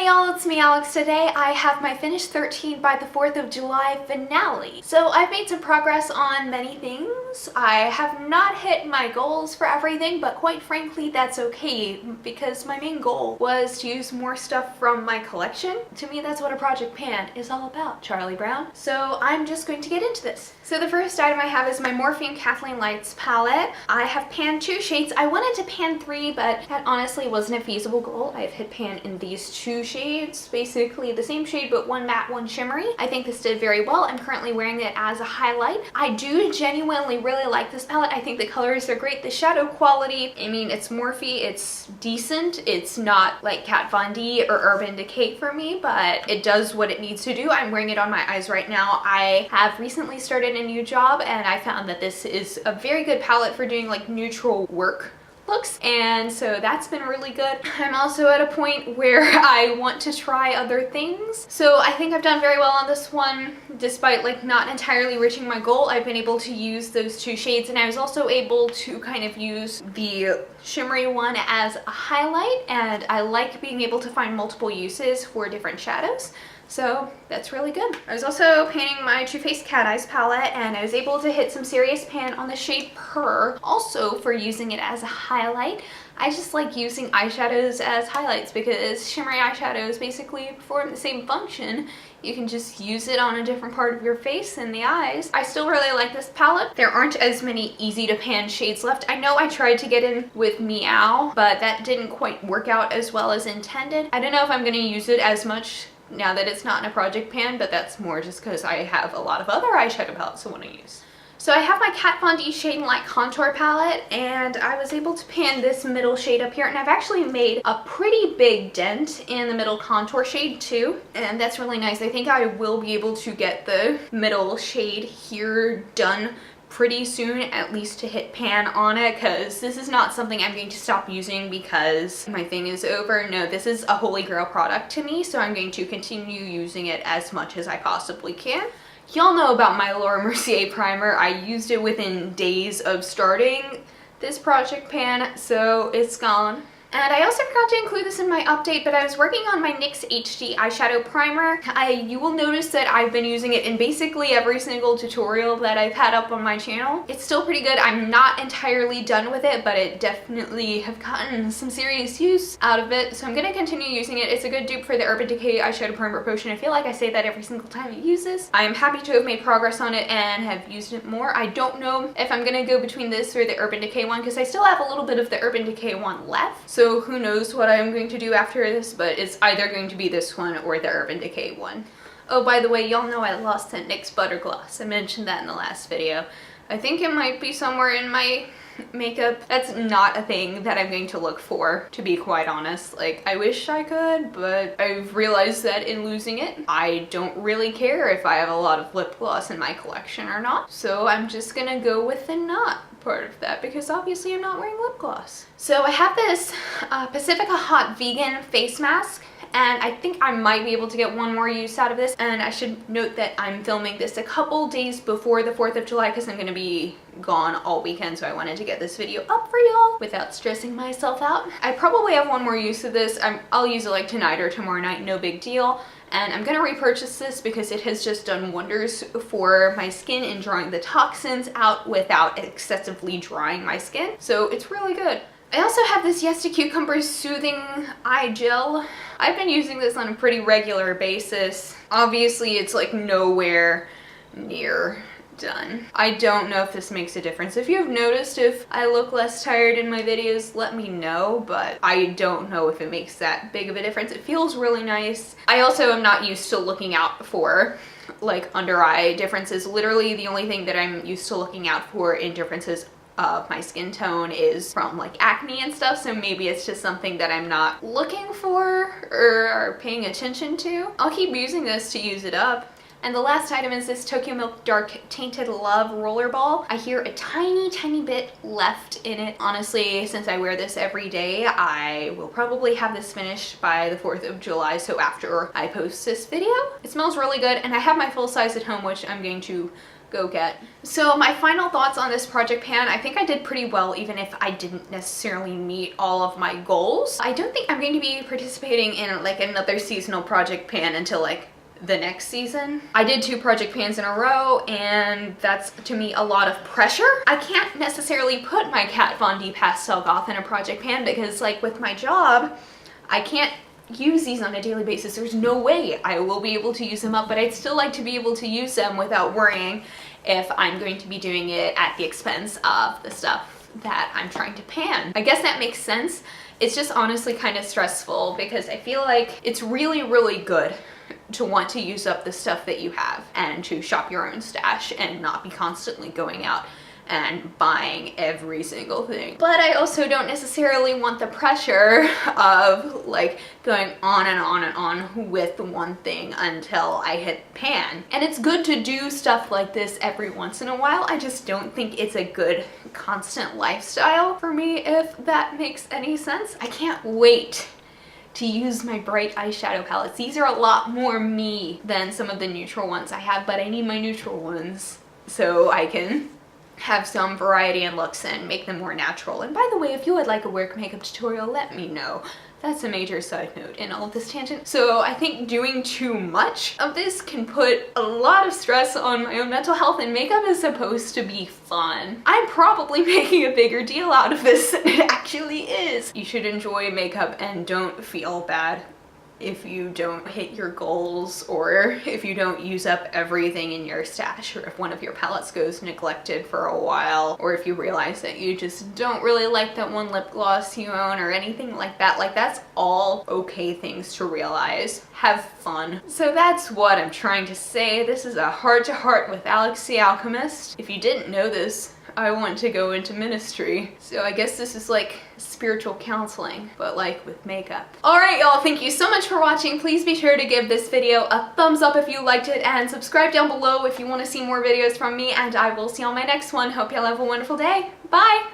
y'all, it's me Alex. Today I have my Finish 13 by the 4th of July finale. So I've made some progress on many things. I have not hit my goals for everything, but quite frankly that's okay because my main goal was to use more stuff from my collection. To me that's what a project pan is all about, Charlie Brown. So I'm just going to get into this. So the first item I have is my Morphe Kathleen Lights palette. I have panned 2 shades. I wanted to pan 3, but that honestly wasn't a feasible goal. I've hit pan in these 2 shades, basically the same shade but one matte, one shimmery. I think this did very well. I'm currently wearing it as a highlight. I do genuinely really like this palette. I think the colors are great. The shadow quality, I mean, it's Morphe, it's decent. It's not like Kat Von D or Urban Decay for me, but it does what it needs to do. I'm wearing it on my eyes right now. I have recently started a new job and I found that this is a very good palette for doing like neutral work looks, and so that's been really good. I'm also at a point where I want to try other things, so I think I've done very well on this one. Despite like not entirely reaching my goal, I've been able to use those 2 shades, and I was also able to kind of use the shimmery one as a highlight, and I like being able to find multiple uses for different shadows. So that's really good. I was also painting my Too Faced Cat Eyes palette, and I was able to hit some serious pan on the shade Purr, also for using it as a highlight. I just like using eyeshadows as highlights because shimmery eyeshadows basically perform the same function. You can just use it on a different part of your face and the eyes. I still really like this palette. There aren't as many easy to pan shades left. I know I tried to get in with Meow, but that didn't quite work out as well as intended. I don't know if I'm going to use it as much now that it's not in a project pan, but that's more just because I have a lot of other eyeshadow palettes I want to use. So I have my Kat Von D Shade and Light Contour palette, and I was able to pan this middle shade up here, and I've actually made a pretty big dent in the middle contour shade too, and that's really nice. I think I will be able to get the middle shade here done pretty soon, at least to hit pan on it, because this is not something I'm going to stop using because my thing is over. No, this is a holy grail product to me, so I'm going to continue using it as much as I possibly can. Y'all know about my Laura Mercier primer. I used it within days of starting this project pan, so it's gone. And I also forgot to include this in my update, but I was working on my NYX HD eyeshadow primer. You will notice that I've been using it in basically every single tutorial that I've had up on my channel. It's still pretty good. I'm not entirely done with it, but it definitely have gotten some serious use out of it, so I'm going to continue using it. It's a good dupe for the Urban Decay eyeshadow primer potion. I feel like I say that every single time I use this. I am happy to have made progress on it and have used it more. I don't know if I'm going to go between this or the Urban Decay one because I still have a little bit of the Urban Decay one left. So who knows what I'm going to do after this, but it's either going to be this one or the Urban Decay one. Oh, by the way, y'all know I lost that NYX Butter Gloss. I mentioned that in the last video. I think it might be somewhere in my makeup. That's not a thing that I'm going to look for, to be quite honest. Like, I wish I could, but I've realized that in losing it, I don't really care if I have a lot of lip gloss in my collection or not. So I'm just gonna go with the not part of that because obviously I'm not wearing lip gloss. So I have this Pacifica Hot Vegan face mask, and I think I might be able to get one more use out of this. And I should note that I'm filming this a couple days before the 4th of July because I'm going to be gone all weekend, so I wanted to get this video up for y'all without stressing myself out. I probably have one more use of this. I'll use it like tonight or tomorrow night, no big deal. And I'm gonna repurchase this because it has just done wonders for my skin in drawing the toxins out without excessively drying my skin. So it's really good. I also have this Yes to Cucumber Soothing Eye Gel. I've been using this on a pretty regular basis. Obviously it's like nowhere near done. I don't know if this makes a difference. If you've noticed if I look less tired in my videos, let me know, but I don't know if it makes that big of a difference. It feels really nice. I also am not used to looking out for like under eye differences. Literally the only thing that I'm used to looking out for in differences of my skin tone is from like acne and stuff, so maybe it's just something that I'm not looking for or paying attention to. I'll keep using this to use it up. And the last item is this Tokyo Milk Dark Tainted Love Rollerball. I hear a tiny bit left in it. Honestly, since I wear this every day, I will probably have this finished by the 4th of July, so after I post this video. It smells really good, and I have my full size at home, which I'm going to go get. So my final thoughts on this project pan, I think I did pretty well even if I didn't necessarily meet all of my goals. I don't think I'm going to be participating in like another seasonal project pan until like the next season. I did 2 project pans in a row and that's to me a lot of pressure. I can't necessarily put my Kat Von D pastel goth in a project pan because like with my job, I can't use these on a daily basis. There's no way I will be able to use them up, but I'd still like to be able to use them without worrying if I'm going to be doing it at the expense of the stuff that I'm trying to pan. I guess that makes sense. It's just honestly kind of stressful because I feel like it's really, really good to want to use up the stuff that you have and to shop your own stash and not be constantly going out and buying every single thing. But I also don't necessarily want the pressure of like going on and on and on with one thing until I hit pan. And it's good to do stuff like this every once in a while. I just don't think it's a good constant lifestyle for me, if that makes any sense. I can't wait to use my bright eyeshadow palettes. These are a lot more me than some of the neutral ones I have, but I need my neutral ones so I can have some variety in looks and make them more natural. And by the way, if you would like a work makeup tutorial, let me know. That's a major side note in all of this tangent. So I think doing too much of this can put a lot of stress on my own mental health, and makeup is supposed to be fun. I'm probably making a bigger deal out of this than it actually is. You should enjoy makeup and don't feel bad if you don't hit your goals, or if you don't use up everything in your stash, or if one of your palettes goes neglected for a while, or if you realize that you just don't really like that one lip gloss you own or anything like that. Like, that's all okay things to realize. Have fun. So that's what I'm trying to say. This is a heart-to-heart with Alex the Alchemist. If you didn't know this, I want to go into ministry. So I guess this is like spiritual counseling, but like with makeup. Alright y'all, thank you so much for watching. Please be sure to give this video a thumbs up if you liked it, and subscribe down below if you want to see more videos from me, and I will see you on my next one. Hope y'all have a wonderful day. Bye!